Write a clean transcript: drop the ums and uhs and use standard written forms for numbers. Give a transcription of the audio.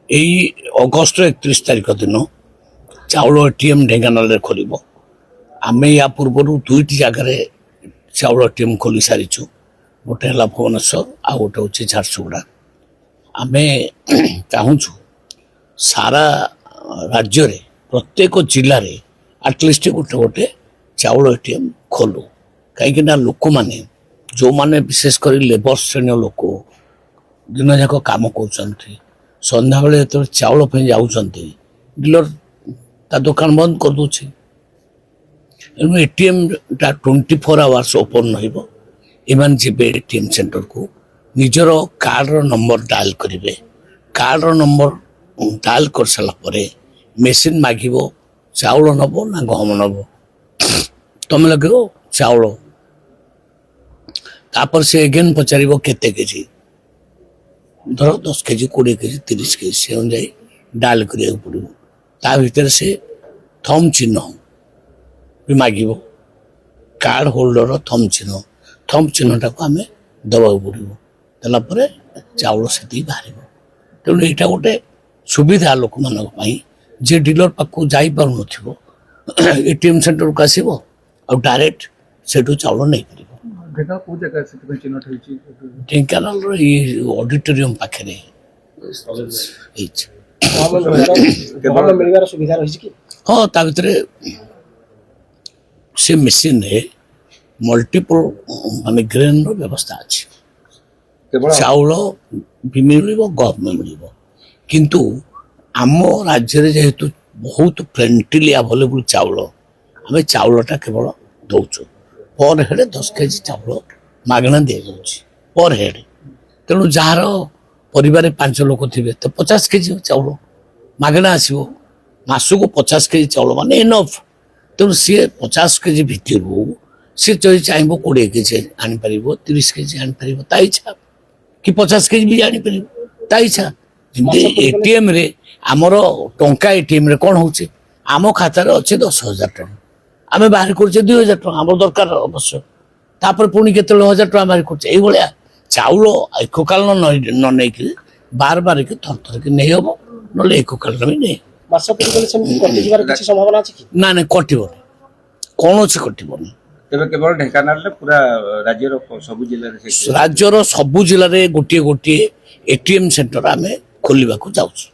এই ଅଗଷ୍ଟ 31 ତାରିଖ ଦିନ ଚାଉଳ ଏଟିଏମ୍ ଢେଙ୍କାନାଳରେ ଖୋଲିବ। ଆମେ ୟା ପୂର୍ବରୁ ଦୁଇଟି ଜାଗାରେ ଚାଉଳ ଏଟିଏମ୍ ଖୋଲି ସାରିଛୁ। ଗୋଟେ ହେଲା ଭୁବନେଶ୍ୱର ଆଉ ଗୋଟେ ହେଉଛି ଝାରସୁଗୁଡ଼ା। ଆମେ ଚାହୁଁଛୁ ସାରା ରାଜ୍ୟରେ ପ୍ରତ୍ୟେକ ଜିଲ୍ଲାରେ ଆଟଲିଷ୍ଟ ଗୋଟେ ଗୋଟେ ଚାଉଳ ଏଟିଏମ୍ ଖୋଲୁ। କାହିଁକିନା ଲୋକମାନେ ଯେଉଁମାନେ ବିଶେଷ କରି ଲେବର ଶ୍ରେଣୀୟ ଲୋକ ଦିନଯାକ କାମ କରୁଛନ୍ତି, ସନ୍ଧ୍ୟାବେଳେ ଯେତେବେଳେ ଚାଉଳ ପାଇଁ ଯାଉଛନ୍ତି ଡିଲର ତା ଦୋକାନ ବନ୍ଦ କରିଦେଉଛି। ତେଣୁ ଏଟିଏମ୍ଟା 24 ଆୱାର୍ସ ଓପନ୍ ରହିବ। ଏମାନେ ଯିବେ ଏଟିଏମ୍ ସେଣ୍ଟରକୁ, ନିଜର କାର୍ଡ଼ର ନମ୍ବର ଡାଏଲ୍ କରିବେ। କାର୍ଡ଼ର ନମ୍ବର ଡାଏଲ୍ କରିସାରିଲା ପରେ ମେସିନ୍ ମାଗିବ ଚାଉଳ ନେବ ନା ଗହମ ନେବ। ତମେ ଲଗେଇବ ଚାଉଳ, ତାପରେ ସେ ଏଗେନ୍ ପଚାରିବ କେତେ କେଜି, ଧର 10 କେଜି 20 କେଜି 30 କେଜି, ସେ ଅନୁଯାୟୀ ଡାଏଲ୍ କରିବାକୁ ପଡ଼ିବ। ତା ଭିତରେ ସେ ଥମ୍ ଚିହ୍ନ ବି ମାଗିବ, କାର୍ଡ଼ ହୋଲ୍ଡରର ଥମ୍ ଚିହ୍ନଟାକୁ ଆମେ ଦେବାକୁ ପଡ଼ିବ। ଦେଲା ପରେ ଚାଉଳ ସେତିକି ବାହାରିବ। ତେଣୁ ଏଇଟା ଗୋଟେ ସୁବିଧା ଲୋକମାନଙ୍କ ପାଇଁ, ଯେ ଡିଲର ପାଖକୁ ଯାଇପାରୁନଥିବ ଏଟିଏମ୍ ସେଣ୍ଟରକୁ ଆସିବ ଆଉ ଡାଇରେକ୍ଟ ସେଠୁ ଚାଉଳ ନେଇପାରିବ। ଢେଙ୍କାନାଳର ଏଇ ଅଡିଟୋରିୟମ ପାଖରେ ହେଇଛି। ହଁ, ତା ଭିତରେ ସେ ମେସିନରେ ମଲ୍ଟିପଲ ମାନେ ଗ୍ରେନ୍ର ବ୍ୟବସ୍ଥା ଅଛି। ଚାଉଳ ବି ମିଳିବ, ଗହମ ମିଳିବ। କିନ୍ତୁ ଆମ ରାଜ୍ୟରେ ଯେହେତୁ ବହୁତ ପ୍ଲେଣ୍ଟିଲି ଆଭେଲେବୁଲ ଚାଉଳ, ଆମେ ଚାଉଳଟା କେବଳ ଦେଉଛୁ। ପର ହେଡ଼ 10 କେଜି ଚାଉଳ ମାଗଣା ଦିଆଯାଉଛି ପର ହେଡ଼। ତେଣୁ ଯାହାର ପରିବାରରେ 5 ଲୋକ ଥିବେ ତ 50 କେଜି ଚାଉଳ ମାଗଣା ଆସିବ। ମାସକୁ 50 କେଜି ଚାଉଳ ମାନେ ଏନଫ୍। ତେଣୁ ସିଏ 50 କେଜି ଭିତରୁ ସିଏ ଯଦି ଚାହିଁବ 20 କେଜି ଆଣିପାରିବ, 30 କେଜି ଆଣିପାରିବ, ତା ଇଚ୍ଛା। କି 50 କେଜି ବି ଆଣିପାରିବ, ତା ଇଚ୍ଛା। ଯେମିତି ଏଟିଏମ୍ରେ ଆମର ଟଙ୍କା ଏଟିଏମ୍ରେ କ'ଣ ହେଉଛି, ଆମ ଖାତାରେ ଅଛି 10,000 ଟଙ୍କା, ଆମେ ବାହାର କରୁଛେ 2,000 ଟଙ୍କା, ଆମର ଦରକାର ଅବଶ୍ୟ। ତାପରେ ପୁଣି କେତେବେଳେ 1,000 ଟଙ୍କା ବାହାର କରୁଛେ। ଏଇଭଳିଆ ଚାଉଳ ଏକକାଳୀନ ନ ନେଇକି ବାର ବାରକି ଥରଥରକି ନେଇ ହବ, ନହେଲେ ଏକକାଳୀନ ବି ନେଇ ନା ନାଇଁ କଟିବନି, କୌଣସି କଟିବନି। ତେବେ କେବଳ ଢେଙ୍କାନାଳରେ ପୁରା ରାଜ୍ୟର ସବୁ ଜିଲ୍ଲାରେ ଗୋଟିଏ ଗୋଟିଏ ଏଟିଏମ୍ ସେଣ୍ଟର ଆମେ ଖୋଲିବାକୁ ଯାଉଛୁ।